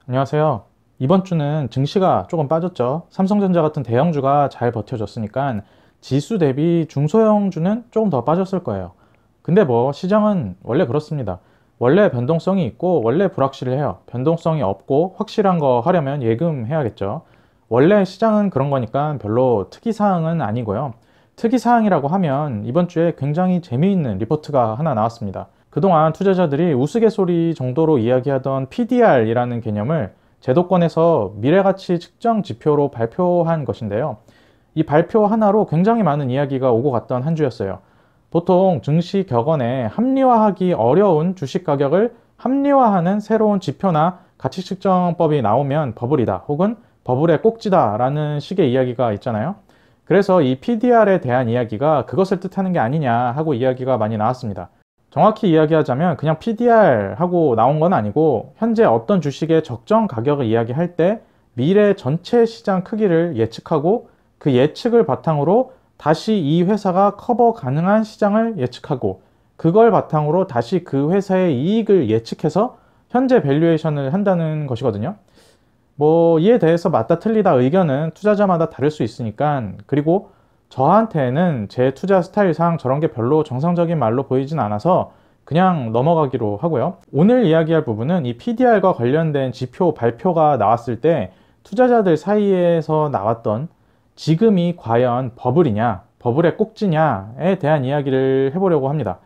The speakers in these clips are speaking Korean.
안녕하세요. 이번 주는 증시가 조금 빠졌죠. 삼성전자 같은 대형주가 잘 버텨줬으니까 지수 대비 중소형주는 조금 더 빠졌을 거예요. 근데 뭐 시장은 원래 그렇습니다. 원래 변동성이 있고 원래 불확실해요. 변동성이 없고 확실한 거 하려면 예금해야겠죠. 원래 시장은 그런 거니까 별로 특이사항은 아니고요. 특이사항이라고 하면 이번 주에 굉장히 재미있는 리포트가 하나 나왔습니다. 그동안 투자자들이 우스갯소리 정도로 이야기하던 PDR이라는 개념을 제도권에서 미래가치 측정 지표로 발표한 것인데요. 이 발표 하나로 굉장히 많은 이야기가 오고 갔던 한 주였어요. 보통 증시 격언에 합리화하기 어려운 주식 가격을 합리화하는 새로운 지표나 가치 측정법이 나오면 버블이다 혹은 버블의 꼭지다 라는 식의 이야기가 있잖아요. 그래서 이 PDR에 대한 이야기가 그것을 뜻하는 게 아니냐 하고 이야기가 많이 나왔습니다. 정확히 이야기하자면 그냥 PDR 하고 나온 건 아니고 현재 어떤 주식의 적정 가격을 이야기할 때 미래 전체 시장 크기를 예측하고 그 예측을 바탕으로 다시 이 회사가 커버 가능한 시장을 예측하고 그걸 바탕으로 다시 그 회사의 이익을 예측해서 현재 밸류에이션을 한다는 것이거든요. 뭐 이에 대해서 맞다 틀리다 의견은 투자자마다 다를 수 있으니까, 그리고 저한테는 제 투자 스타일상 저런 게 별로 정상적인 말로 보이진 않아서 그냥 넘어가기로 하고요. 오늘 이야기할 부분은 이 PDR과 관련된 지표 발표가 나왔을 때 투자자들 사이에서 나왔던 지금이 과연 버블이냐, 버블의 꼭지냐에 대한 이야기를 해보려고 합니다.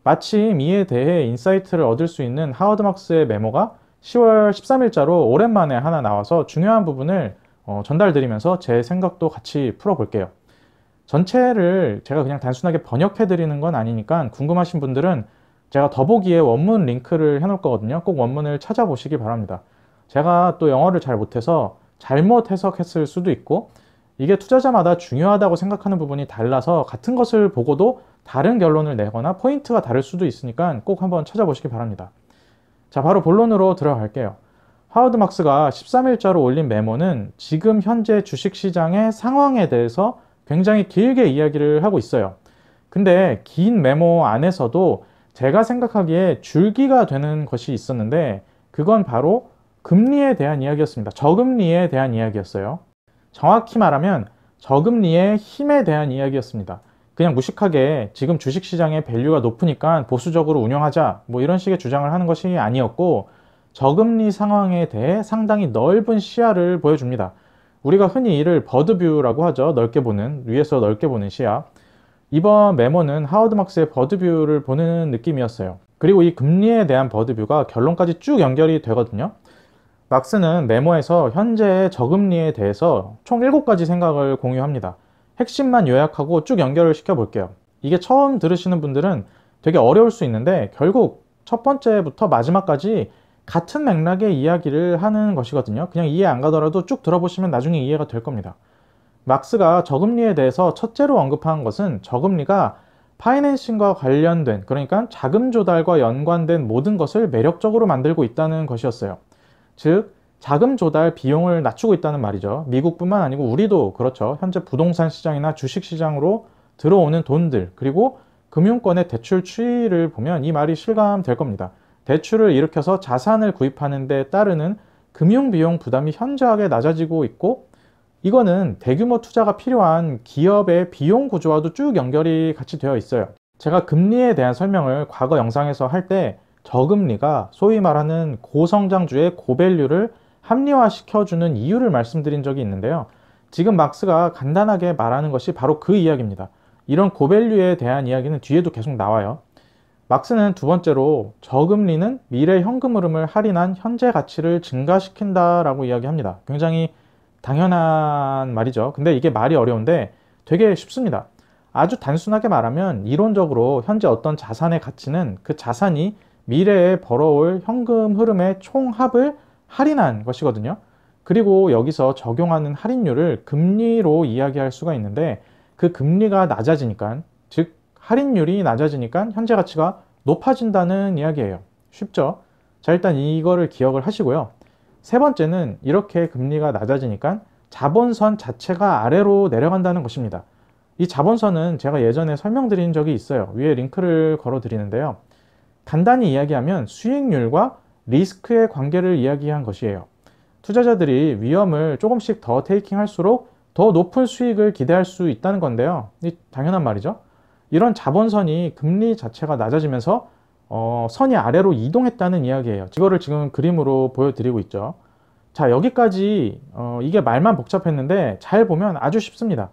마침 이에 대해 인사이트를 얻을 수 있는 하워드 막스의 메모가 10월 13일자로 오랜만에 하나 나와서 중요한 부분을 전달드리면서 제 생각도 같이 풀어볼게요. 전체를 제가 그냥 단순하게 번역해 드리는 건 아니니까 궁금하신 분들은 제가 더보기에 원문 링크를 해놓을 거거든요. 꼭 원문을 찾아보시기 바랍니다. 제가 또 영어를 잘 못해서 잘못 해석했을 수도 있고, 이게 투자자마다 중요하다고 생각하는 부분이 달라서 같은 것을 보고도 다른 결론을 내거나 포인트가 다를 수도 있으니까 꼭 한번 찾아보시기 바랍니다. 자, 바로 본론으로 들어갈게요. 하워드 막스가 13일자로 올린 메모는 지금 현재 주식시장의 상황에 대해서 굉장히 길게 이야기를 하고 있어요. 근데 긴 메모 안에서도 제가 생각하기에 줄기가 되는 것이 있었는데, 그건 바로 금리에 대한 이야기였습니다. 저금리에 대한 이야기였어요. 정확히 말하면 저금리의 힘에 대한 이야기였습니다. 그냥 무식하게 지금 주식시장의 밸류가 높으니까 보수적으로 운영하자 뭐 이런 식의 주장을 하는 것이 아니었고, 저금리 상황에 대해 상당히 넓은 시야를 보여줍니다. 우리가 흔히 이를 버드뷰라고 하죠. 넓게 보는, 위에서 넓게 보는 시야. 이번 메모는 하워드 막스의 버드뷰를 보는 느낌이었어요. 그리고 이 금리에 대한 버드뷰가 결론까지 쭉 연결이 되거든요. 막스는 메모에서 현재의 저금리에 대해서 총 7가지 생각을 공유합니다. 핵심만 요약하고 쭉 연결을 시켜 볼게요. 이게 처음 들으시는 분들은 되게 어려울 수 있는데 결국 첫 번째부터 마지막까지 같은 맥락의 이야기를 하는 것이거든요. 그냥 이해 안 가더라도 쭉 들어보시면 나중에 이해가 될 겁니다. 막스가 저금리에 대해서 첫째로 언급한 것은 저금리가 파이낸싱과 관련된, 그러니까 자금 조달과 연관된 모든 것을 매력적으로 만들고 있다는 것이었어요. 즉, 자금 조달 비용을 낮추고 있다는 말이죠. 미국뿐만 아니고 우리도 그렇죠. 현재 부동산 시장이나 주식 시장으로 들어오는 돈들, 그리고 금융권의 대출 추이를 보면 이 말이 실감될 겁니다. 대출을 일으켜서 자산을 구입하는 데 따르는 금융 비용 부담이 현저하게 낮아지고 있고, 이거는 대규모 투자가 필요한 기업의 비용 구조와도 쭉 연결이 같이 되어 있어요. 제가 금리에 대한 설명을 과거 영상에서 할 때 저금리가 소위 말하는 고성장주의 고밸류를 합리화시켜주는 이유를 말씀드린 적이 있는데요. 지금 막스가 간단하게 말하는 것이 바로 그 이야기입니다. 이런 고밸류에 대한 이야기는 뒤에도 계속 나와요. 막스는 두 번째로 저금리는 미래 현금 흐름을 할인한 현재 가치를 증가시킨다라고 이야기합니다. 굉장히 당연한 말이죠. 근데 이게 말이 어려운데 되게 쉽습니다. 아주 단순하게 말하면 이론적으로 현재 어떤 자산의 가치는 그 자산이 미래에 벌어올 현금 흐름의 총합을 할인한 것이거든요. 그리고 여기서 적용하는 할인율을 금리로 이야기할 수가 있는데, 그 금리가 낮아지니까, 즉 할인율이 낮아지니까 현재 가치가 높아진다는 이야기예요. 쉽죠? 자, 일단 이거를 기억을 하시고요. 세 번째는 이렇게 금리가 낮아지니까 자본선 자체가 아래로 내려간다는 것입니다. 이 자본선은 제가 예전에 설명드린 적이 있어요. 위에 링크를 걸어 드리는데요. 간단히 이야기하면 수익률과 리스크의 관계를 이야기한 것이에요. 투자자들이 위험을 조금씩 더 테이킹할수록 더 높은 수익을 기대할 수 있다는 건데요. 당연한 말이죠. 이런 자본선이 금리 자체가 낮아지면서 선이 아래로 이동했다는 이야기예요. 이거를 지금 그림으로 보여드리고 있죠. 자, 여기까지 이게 말만 복잡했는데 잘 보면 아주 쉽습니다.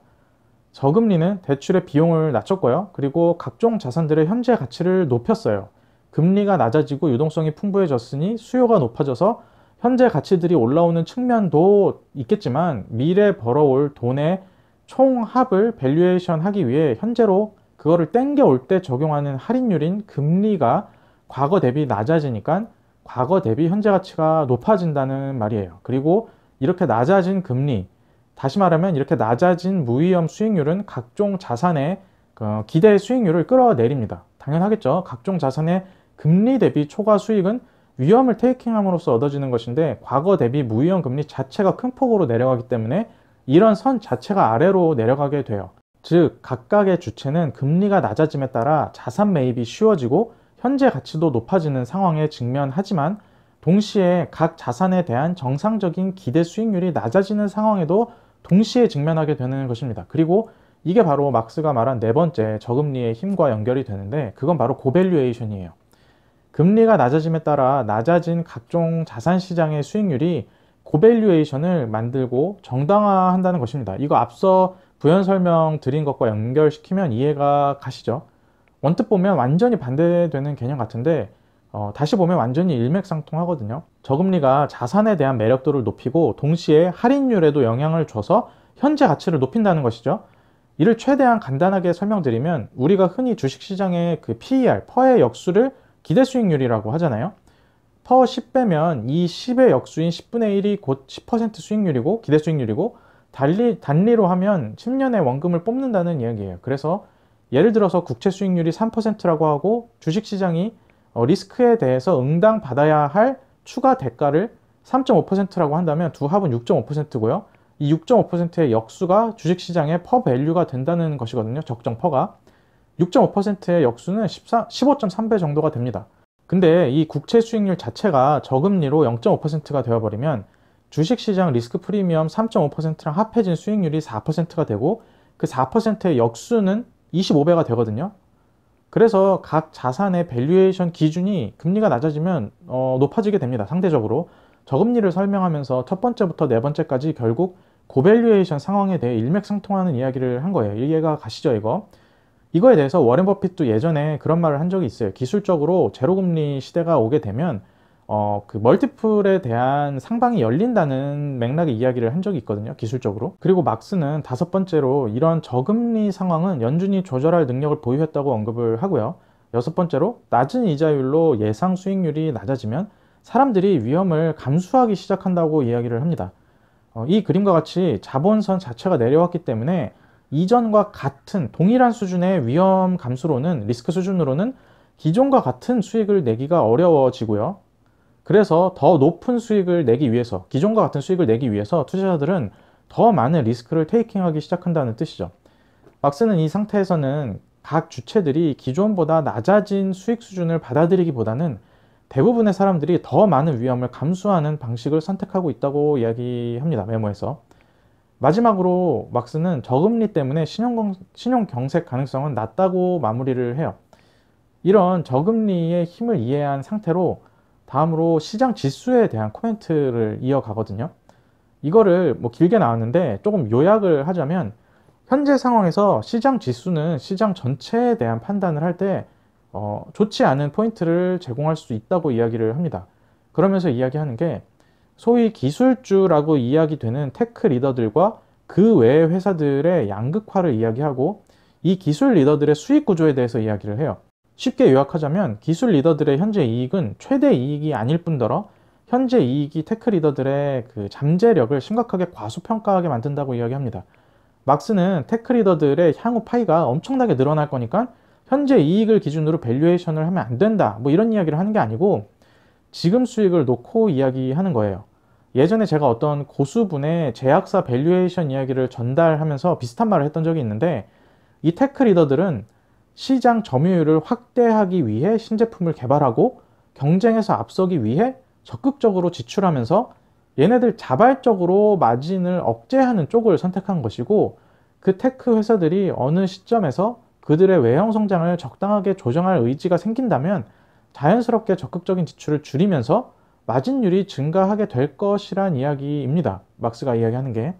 저금리는 대출의 비용을 낮췄고요. 그리고 각종 자산들의 현재 가치를 높였어요. 금리가 낮아지고 유동성이 풍부해졌으니 수요가 높아져서 현재 가치들이 올라오는 측면도 있겠지만 미래 벌어올 돈의 총합을 밸류에이션 하기 위해 현재로 그거를 땡겨올 때 적용하는 할인율인 금리가 과거 대비 낮아지니까 과거 대비 현재 가치가 높아진다는 말이에요. 그리고 이렇게 낮아진 금리, 다시 말하면 이렇게 낮아진 무위험 수익률은 각종 자산의 기대 수익률을 끌어내립니다. 당연하겠죠. 각종 자산의 금리 대비 초과 수익은 위험을 테이킹함으로써 얻어지는 것인데 과거 대비 무위험 금리 자체가 큰 폭으로 내려가기 때문에 이런 선 자체가 아래로 내려가게 돼요. 즉 각각의 주체는 금리가 낮아짐에 따라 자산 매입이 쉬워지고 현재 가치도 높아지는 상황에 직면하지만 동시에 각 자산에 대한 정상적인 기대 수익률이 낮아지는 상황에도 동시에 직면하게 되는 것입니다. 그리고 이게 바로 막스가 말한 네 번째 저금리의 힘과 연결이 되는데 그건 바로 고밸류에이션이에요. 금리가 낮아짐에 따라 낮아진 각종 자산 시장의 수익률이 고밸류에이션을 만들고 정당화한다는 것입니다. 이거 앞서 부연 설명 드린 것과 연결시키면 이해가 가시죠? 언뜻 보면 완전히 반대되는 개념 같은데 다시 보면 완전히 일맥상통하거든요. 저금리가 자산에 대한 매력도를 높이고 동시에 할인율에도 영향을 줘서 현재 가치를 높인다는 것이죠. 이를 최대한 간단하게 설명드리면 우리가 흔히 주식시장의 그 PER, 퍼의 역수를 기대 수익률이라고 하잖아요. 퍼 10배면 이 10의 역수인 10분의 1이 곧 10% 수익률이고 기대 수익률이고 단리로 하면 10년의 원금을 뽑는다는 이야기예요. 그래서 예를 들어서 국채 수익률이 3%라고 하고 주식시장이 리스크에 대해서 응당 받아야 할 추가 대가를 3.5%라고 한다면 두 합은 6.5%고요. 이 6.5%의 역수가 주식시장의 퍼 밸류가 된다는 것이거든요. 적정 퍼가. 6.5%의 역수는 15.3배 정도가 됩니다. 근데 이 국채 수익률 자체가 저금리로 0.5%가 되어버리면 주식시장 리스크 프리미엄 3.5%랑 합해진 수익률이 4%가 되고 그 4%의 역수는 25배가 되거든요. 그래서 각 자산의 밸류에이션 기준이 금리가 낮아지면 높아지게 됩니다. 상대적으로. 저금리를 설명하면서 첫 번째부터 네 번째까지 결국 고밸류에이션 상황에 대해 일맥상통하는 이야기를 한 거예요. 이해가 가시죠, 이거? 이거에 대해서 워렌 버핏도 예전에 그런 말을 한 적이 있어요. 기술적으로 제로금리 시대가 오게 되면 그 멀티플에 대한 상방이 열린다는 맥락의 이야기를 한 적이 있거든요. 기술적으로. 그리고 막스는 다섯 번째로 이런 저금리 상황은 연준이 조절할 능력을 보유했다고 언급을 하고요. 여섯 번째로 낮은 이자율로 예상 수익률이 낮아지면 사람들이 위험을 감수하기 시작한다고 이야기를 합니다. 이 그림과 같이 자본선 자체가 내려왔기 때문에 이전과 같은 동일한 수준의 위험 감수로는 리스크 수준으로는 기존과 같은 수익을 내기가 어려워지고요. 그래서 더 높은 수익을 내기 위해서 기존과 같은 수익을 내기 위해서 투자자들은 더 많은 리스크를 테이킹하기 시작한다는 뜻이죠. 막스는 이 상태에서는 각 주체들이 기존보다 낮아진 수익 수준을 받아들이기보다는 대부분의 사람들이 더 많은 위험을 감수하는 방식을 선택하고 있다고 이야기합니다. 메모에서. 마지막으로 막스는 저금리 때문에 신용 경색 가능성은 낮다고 마무리를 해요. 이런 저금리의 힘을 이해한 상태로 다음으로 시장 지수에 대한 코멘트를 이어가거든요. 이거를 뭐 길게 나왔는데 조금 요약을 하자면 현재 상황에서 시장 지수는 시장 전체에 대한 판단을 할 때 좋지 않은 포인트를 제공할 수 있다고 이야기를 합니다. 그러면서 이야기하는 게 소위 기술주라고 이야기되는 테크 리더들과 그 외의 회사들의 양극화를 이야기하고 이 기술 리더들의 수익 구조에 대해서 이야기를 해요. 쉽게 요약하자면 기술 리더들의 현재 이익은 최대 이익이 아닐 뿐더러 현재 이익이 테크 리더들의 그 잠재력을 심각하게 과소평가하게 만든다고 이야기합니다. 막스는 테크 리더들의 향후 파이가 엄청나게 늘어날 거니까 현재 이익을 기준으로 밸류에이션을 하면 안 된다, 뭐 이런 이야기를 하는 게 아니고 지금 수익을 놓고 이야기하는 거예요. 예전에 제가 어떤 고수분의 제약사 밸류에이션 이야기를 전달하면서 비슷한 말을 했던 적이 있는데 이 테크 리더들은 시장 점유율을 확대하기 위해 신제품을 개발하고 경쟁에서 앞서기 위해 적극적으로 지출하면서 얘네들 자발적으로 마진을 억제하는 쪽을 선택한 것이고, 그 테크 회사들이 어느 시점에서 그들의 외형 성장을 적당하게 조정할 의지가 생긴다면 자연스럽게 적극적인 지출을 줄이면서 마진율이 증가하게 될 것이란 이야기입니다. 막스가 이야기하는 게.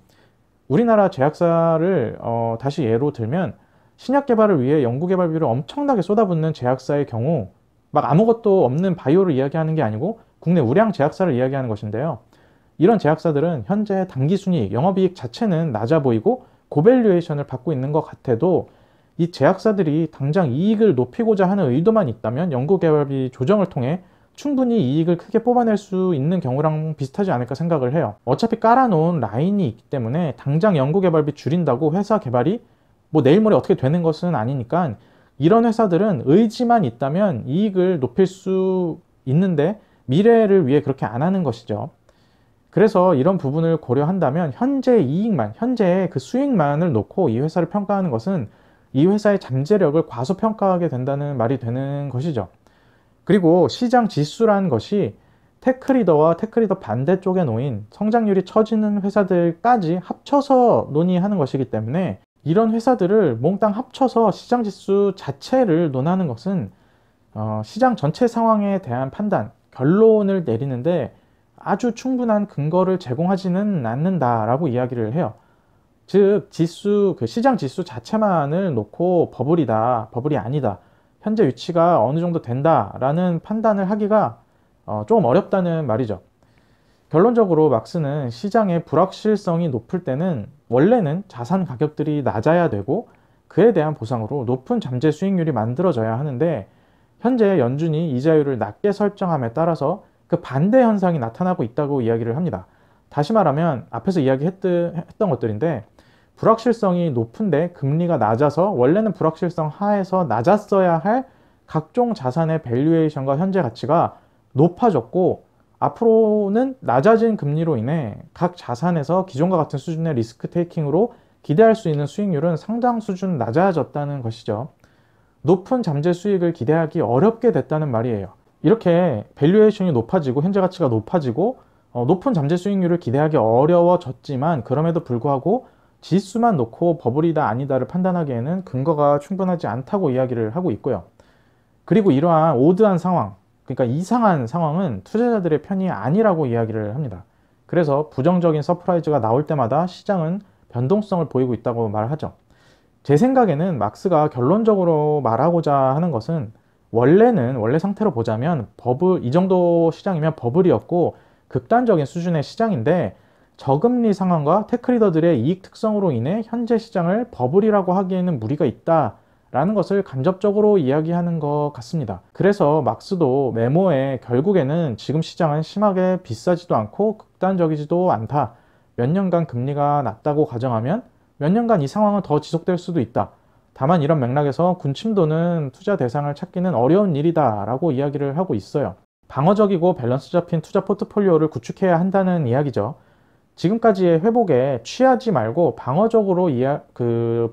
우리나라 제약사를 다시 예로 들면, 신약 개발을 위해 연구개발비를 엄청나게 쏟아붓는 제약사의 경우, 막 아무것도 없는 바이오를 이야기하는 게 아니고 국내 우량 제약사를 이야기하는 것인데요. 이런 제약사들은 현재 당기순이익, 영업이익 자체는 낮아 보이고 고밸류에이션을 받고 있는 것 같아도, 이 제약사들이 당장 이익을 높이고자 하는 의도만 있다면 연구개발비 조정을 통해 충분히 이익을 크게 뽑아낼 수 있는 경우랑 비슷하지 않을까 생각을 해요. 어차피 깔아놓은 라인이 있기 때문에 당장 연구개발비 줄인다고 회사 개발이 뭐 내일 모레 어떻게 되는 것은 아니니까, 이런 회사들은 의지만 있다면 이익을 높일 수 있는데 미래를 위해 그렇게 안 하는 것이죠. 그래서 이런 부분을 고려한다면 현재 이익만, 현재 그 수익만을 놓고 이 회사를 평가하는 것은 이 회사의 잠재력을 과소평가하게 된다는 말이 되는 것이죠. 그리고 시장 지수라는 것이 테크리더와 테크리더 반대쪽에 놓인 성장률이 처지는 회사들까지 합쳐서 논의하는 것이기 때문에, 이런 회사들을 몽땅 합쳐서 시장 지수 자체를 논하는 것은 시장 전체 상황에 대한 판단, 결론을 내리는데 아주 충분한 근거를 제공하지는 않는다라고 이야기를 해요. 즉, 지수, 그 시장 지수 자체만을 놓고 버블이다, 버블이 아니다, 현재 위치가 어느 정도 된다라는 판단을 하기가 조금 어렵다는 말이죠. 결론적으로 막스는 시장의 불확실성이 높을 때는 원래는 자산 가격들이 낮아야 되고 그에 대한 보상으로 높은 잠재 수익률이 만들어져야 하는데, 현재 연준이 이자율을 낮게 설정함에 따라서 그 반대 현상이 나타나고 있다고 이야기를 합니다. 다시 말하면 앞에서 이야기했던 것들인데, 불확실성이 높은데 금리가 낮아서 원래는 불확실성 하에서 낮았어야 할 각종 자산의 밸류에이션과 현재 가치가 높아졌고, 앞으로는 낮아진 금리로 인해 각 자산에서 기존과 같은 수준의 리스크 테이킹으로 기대할 수 있는 수익률은 상당 수준 낮아졌다는 것이죠. 높은 잠재 수익을 기대하기 어렵게 됐다는 말이에요. 이렇게 밸류에이션이 높아지고 현재 가치가 높아지고 높은 잠재 수익률을 기대하기 어려워졌지만, 그럼에도 불구하고 지수만 놓고 버블이다 아니다를 판단하기에는 근거가 충분하지 않다고 이야기를 하고 있고요. 그리고 이러한 오드한 상황, 그러니까 이상한 상황은 투자자들의 편이 아니라고 이야기를 합니다. 그래서 부정적인 서프라이즈가 나올 때마다 시장은 변동성을 보이고 있다고 말하죠. 제 생각에는 막스가 결론적으로 말하고자 하는 것은, 원래 상태로 보자면 이 정도 시장이면 버블이었고 극단적인 수준의 시장인데, 저금리 상황과 테크리더들의 이익 특성으로 인해 현재 시장을 버블이라고 하기에는 무리가 있다라는 것을 간접적으로 이야기하는 것 같습니다. 그래서 막스도 메모에 결국에는 지금 시장은 심하게 비싸지도 않고 극단적이지도 않다, 몇 년간 금리가 낮다고 가정하면 몇 년간 이 상황은 더 지속될 수도 있다, 다만 이런 맥락에서 군침도는 투자 대상을 찾기는 어려운 일이다 라고 이야기를 하고 있어요. 방어적이고 밸런스 잡힌 투자 포트폴리오를 구축해야 한다는 이야기죠. 지금까지의 회복에 취하지 말고 방어적으로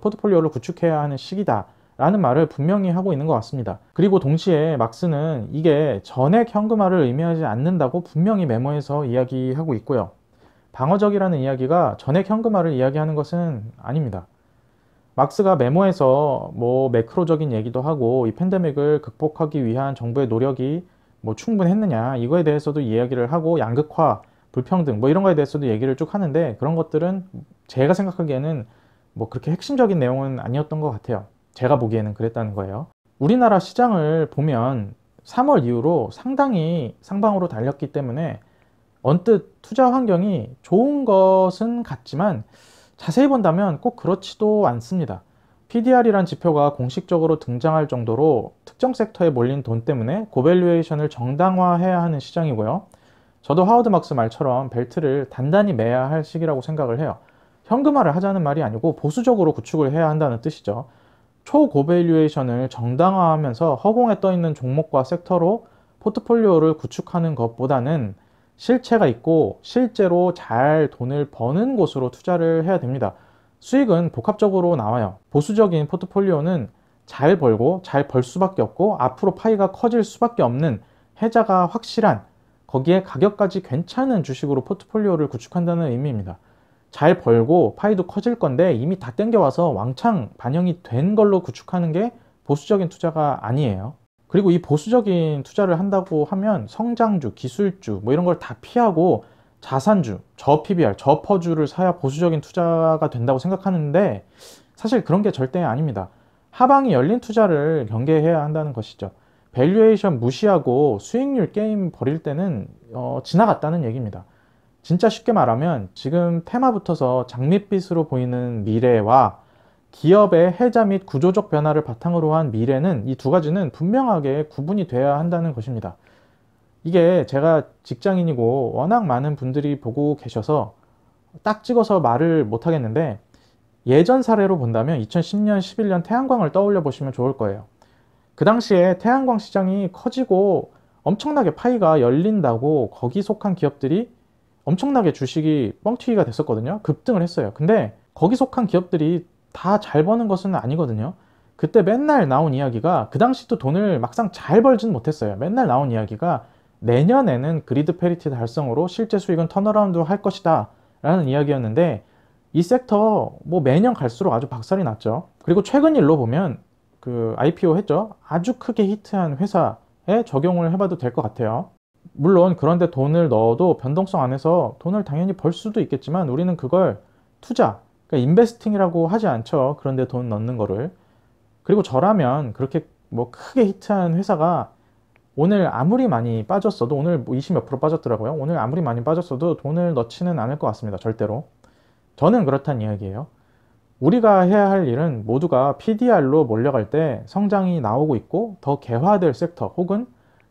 포트폴리오를 구축해야 하는 시기다 라는 말을 분명히 하고 있는 것 같습니다. 그리고 동시에 막스는 이게 전액 현금화를 의미하지 않는다고 분명히 메모에서 이야기하고 있고요. 방어적이라는 이야기가 전액 현금화를 이야기하는 것은 아닙니다. 막스가 메모에서 뭐 매크로적인 얘기도 하고, 이 팬데믹을 극복하기 위한 정부의 노력이 뭐 충분했느냐 이거에 대해서도 이야기를 하고, 양극화, 불평등 뭐 이런 거에 대해서도 얘기를 쭉 하는데, 그런 것들은 제가 생각하기에는 뭐 그렇게 핵심적인 내용은 아니었던 것 같아요. 제가 보기에는 그랬다는 거예요. 우리나라 시장을 보면 3월 이후로 상당히 상방으로 달렸기 때문에 언뜻 투자 환경이 좋은 것은 같지만 자세히 본다면 꼭 그렇지도 않습니다. PDR이란 지표가 공식적으로 등장할 정도로 특정 섹터에 몰린 돈 때문에 고밸류에이션을 정당화해야 하는 시장이고요. 저도 하워드 막스 말처럼 벨트를 단단히 매야 할 시기라고 생각을 해요. 현금화를 하자는 말이 아니고 보수적으로 구축을 해야 한다는 뜻이죠. 초고밸류에이션을 정당화하면서 허공에 떠있는 종목과 섹터로 포트폴리오를 구축하는 것보다는 실체가 있고 실제로 잘 돈을 버는 곳으로 투자를 해야 됩니다. 수익은 복합적으로 나와요. 보수적인 포트폴리오는 잘 벌고 잘 벌 수밖에 없고 앞으로 파이가 커질 수밖에 없는 해자가 확실한 거기에 가격까지 괜찮은 주식으로 포트폴리오를 구축한다는 의미입니다. 잘 벌고 파이도 커질 건데 이미 다 땡겨와서 왕창 반영이 된 걸로 구축하는 게 보수적인 투자가 아니에요. 그리고 이 보수적인 투자를 한다고 하면 성장주, 기술주 뭐 이런 걸 다 피하고 자산주, 저PBR, 저퍼주를 사야 보수적인 투자가 된다고 생각하는데 사실 그런 게 절대 아닙니다. 하방이 열린 투자를 경계해야 한다는 것이죠. 밸류에이션 무시하고 수익률 게임 벌일 때는 지나갔다는 얘기입니다. 진짜 쉽게 말하면 지금 테마부터서 장밋빛으로 보이는 미래와 기업의 해자 및 구조적 변화를 바탕으로 한 미래는 이 두 가지는 분명하게 구분이 돼야 한다는 것입니다. 이게 제가 직장인이고 워낙 많은 분들이 보고 계셔서 딱 찍어서 말을 못 하겠는데 예전 사례로 본다면 2010년, 11년 태양광을 떠올려 보시면 좋을 거예요. 그 당시에 태양광 시장이 커지고 엄청나게 파이가 열린다고 거기 속한 기업들이 엄청나게 주식이 뻥튀기가 됐었거든요. 급등을 했어요. 근데 거기 속한 기업들이 다 잘 버는 것은 아니거든요. 그때 맨날 나온 이야기가 그 당시도 돈을 막상 잘 벌진 못했어요. 맨날 나온 이야기가 내년에는 그리드 페리티 달성으로 실제 수익은 턴어라운드 할 것이다 라는 이야기였는데 이 섹터 뭐 매년 갈수록 아주 박살이 났죠. 그리고 최근 일로 보면 그 IPO 했죠. 아주 크게 히트한 회사에 적용을 해봐도 될 것 같아요. 물론 그런데 돈을 넣어도 변동성 안에서 돈을 당연히 벌 수도 있겠지만 우리는 그걸 투자, 그러니까 인베스팅이라고 하지 않죠. 그런데 돈 넣는 거를. 그리고 저라면 그렇게 뭐 크게 히트한 회사가 오늘 아무리 많이 빠졌어도 오늘 뭐 20 몇 프로 빠졌더라고요. 오늘 아무리 많이 빠졌어도 돈을 넣지는 않을 것 같습니다. 절대로. 저는 그렇다는 이야기예요. 우리가 해야 할 일은 모두가 PDR로 몰려갈 때 성장이 나오고 있고 더 개화될 섹터 혹은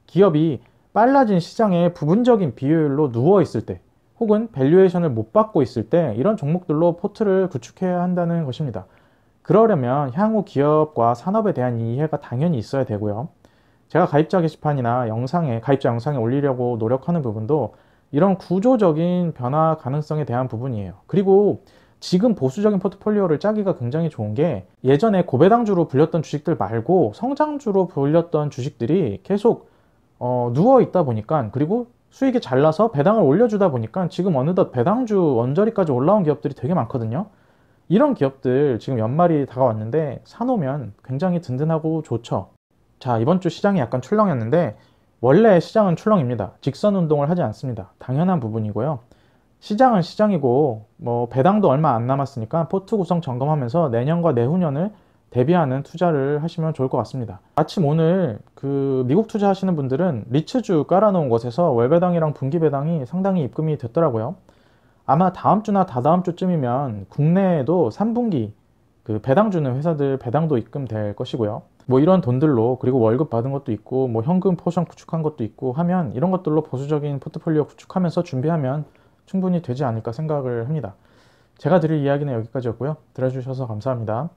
기업이 빨라진 시장의 부분적인 비효율로 누워있을 때 혹은 밸류에이션을 못 받고 있을 때 이런 종목들로 포트를 구축해야 한다는 것입니다. 그러려면 향후 기업과 산업에 대한 이해가 당연히 있어야 되고요. 제가 가입자 게시판이나 가입자 영상에 올리려고 노력하는 부분도 이런 구조적인 변화 가능성에 대한 부분이에요. 그리고 지금 보수적인 포트폴리오를 짜기가 굉장히 좋은 게 예전에 고배당주로 불렸던 주식들 말고 성장주로 불렸던 주식들이 계속 누워 있다 보니까 그리고 수익이 잘 나서 배당을 올려주다 보니까 지금 어느덧 배당주 원저리까지 올라온 기업들이 되게 많거든요. 이런 기업들 지금 연말이 다가왔는데 사놓으면 굉장히 든든하고 좋죠. 자, 이번 주 시장이 약간 출렁였는데 원래 시장은 출렁입니다. 직선 운동을 하지 않습니다. 당연한 부분이고요. 시장은 시장이고 뭐 배당도 얼마 안 남았으니까 포트 구성 점검하면서 내년과 내후년을 대비하는 투자를 하시면 좋을 것 같습니다. 마침 오늘 그 미국 투자하시는 분들은 리츠주 깔아놓은 곳에서 월배당이랑 분기배당이 상당히 입금이 됐더라고요. 아마 다음 주나 다다음 주쯤이면 국내에도 3분기 그 배당 주는 회사들 배당도 입금될 것이고요. 뭐 이런 돈들로 그리고 월급 받은 것도 있고 뭐 현금 포션 구축한 것도 있고 하면 이런 것들로 보수적인 포트폴리오 구축하면서 준비하면 충분히 되지 않을까 생각을 합니다. 제가 드릴 이야기는 여기까지였고요. 들어주셔서 감사합니다.